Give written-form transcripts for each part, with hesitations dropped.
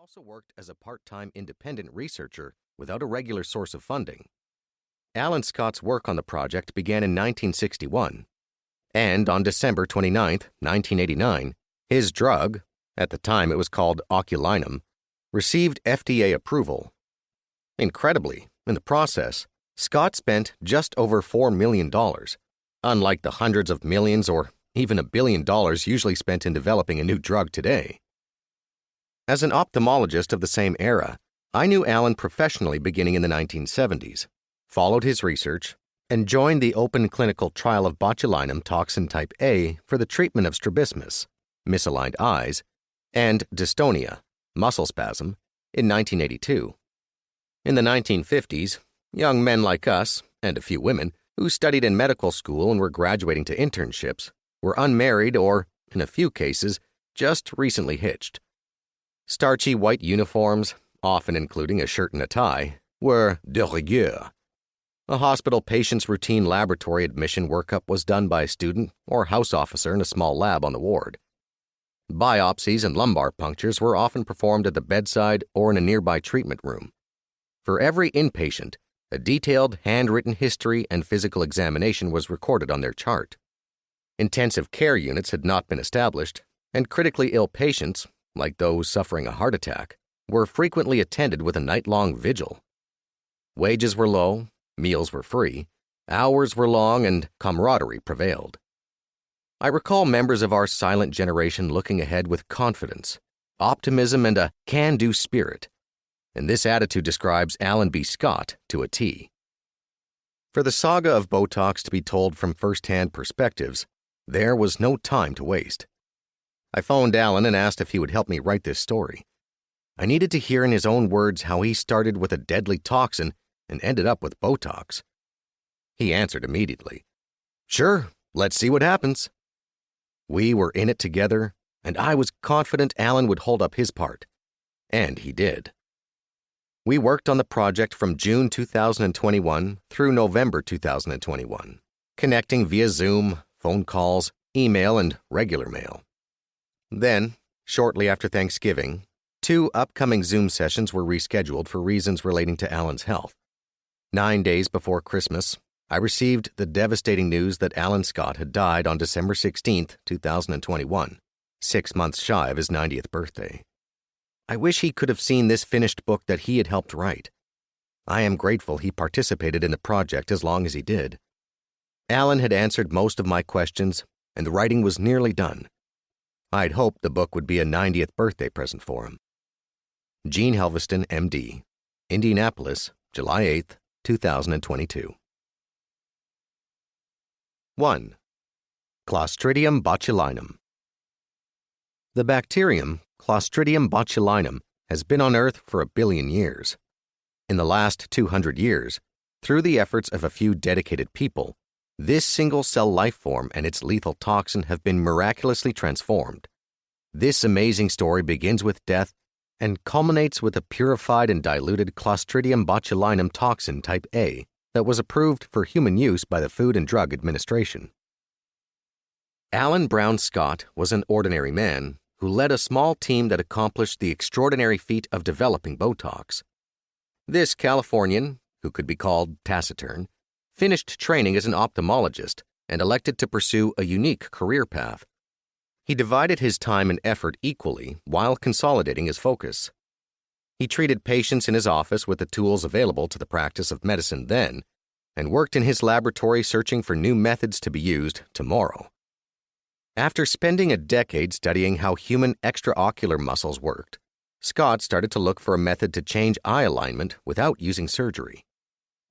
also worked as a part-time independent researcher without a regular source of funding. Alan Scott's work on the project began in 1961, and on December 29, 1989, his drug, at the time it was called oculinum, received FDA approval. Incredibly, in the process, Scott spent just over $4 million, unlike the hundreds of millions or even $1 billion usually spent in developing a new drug today. As an ophthalmologist of the same era, I knew Alan professionally beginning in the 1970s, followed his research, and joined the open clinical trial of botulinum toxin type A for the treatment of strabismus, misaligned eyes, and dystonia, muscle spasm, in 1982. In the 1950s, young men like us, and a few women, who studied in medical school and were graduating to internships, were unmarried or, in a few cases, just recently hitched. Starchy white uniforms, often including a shirt and a tie, were de rigueur. A hospital patient's routine laboratory admission workup was done by a student or house officer in a small lab on the ward. Biopsies and lumbar punctures were often performed at the bedside or in a nearby treatment room. For every inpatient, a detailed handwritten history and physical examination was recorded on their chart. Intensive care units had not been established, and critically ill patients, like those suffering a heart attack, were frequently attended with a night-long vigil. Wages were low, meals were free, hours were long, and camaraderie prevailed. I recall members of our silent generation looking ahead with confidence, optimism, and a can-do spirit, and this attitude describes Alan B. Scott to a T. For the saga of Botox to be told from first-hand perspectives, there was no time to waste. I phoned Alan and asked if he would help me write this story. I needed to hear in his own words how he started with a deadly toxin and ended up with Botox. He answered immediately, "Sure, let's see what happens." We were in it together, and I was confident Alan would hold up his part. And he did. We worked on the project from June 2021 through November 2021, connecting via Zoom, phone calls, email, and regular mail. Then, shortly after Thanksgiving, 2 upcoming Zoom sessions were rescheduled for reasons relating to Alan's health. 9 days before Christmas, I received the devastating news that Alan Scott had died on December 16, 2021, 6 months shy of his 90th birthday. I wish he could have seen this finished book that he had helped write. I am grateful he participated in the project as long as he did. Alan had answered most of my questions, and the writing was nearly done. I'd hoped the book would be a 90th birthday present for him. Eugene Helveston, M.D., Indianapolis, July 8, 2022. 1. Clostridium botulinum. The bacterium Clostridium botulinum has been on Earth for 1 billion years. In the last 200 years, through the efforts of a few dedicated people, this single-cell life form and its lethal toxin have been miraculously transformed. This amazing story begins with death and culminates with a purified and diluted Clostridium botulinum toxin type A that was approved for human use by the Food and Drug Administration. Alan Brown Scott was an ordinary man who led a small team that accomplished the extraordinary feat of developing Botox. This Californian, who could be called taciturn, finished training as an ophthalmologist and elected to pursue a unique career path. He divided his time and effort equally while consolidating his focus. He treated patients in his office with the tools available to the practice of medicine then, and worked in his laboratory searching for new methods to be used tomorrow. After spending a decade studying how human extraocular muscles worked, Scott started to look for a method to change eye alignment without using surgery.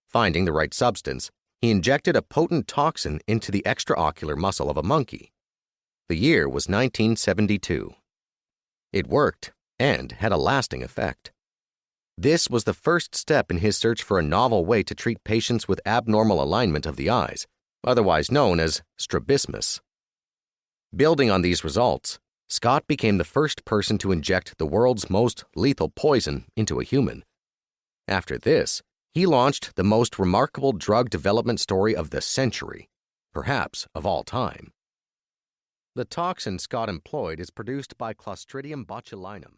Finding the right substance, he injected a potent toxin into the extraocular muscle of a monkey. The year was 1972. It worked and had a lasting effect. This was the first step in his search for a novel way to treat patients with abnormal alignment of the eyes, otherwise known as strabismus. Building on these results, Scott became the first person to inject the world's most lethal poison into a human. After this, he launched the most remarkable drug development story of the century, perhaps of all time. The toxin Scott employed is produced by Clostridium botulinum,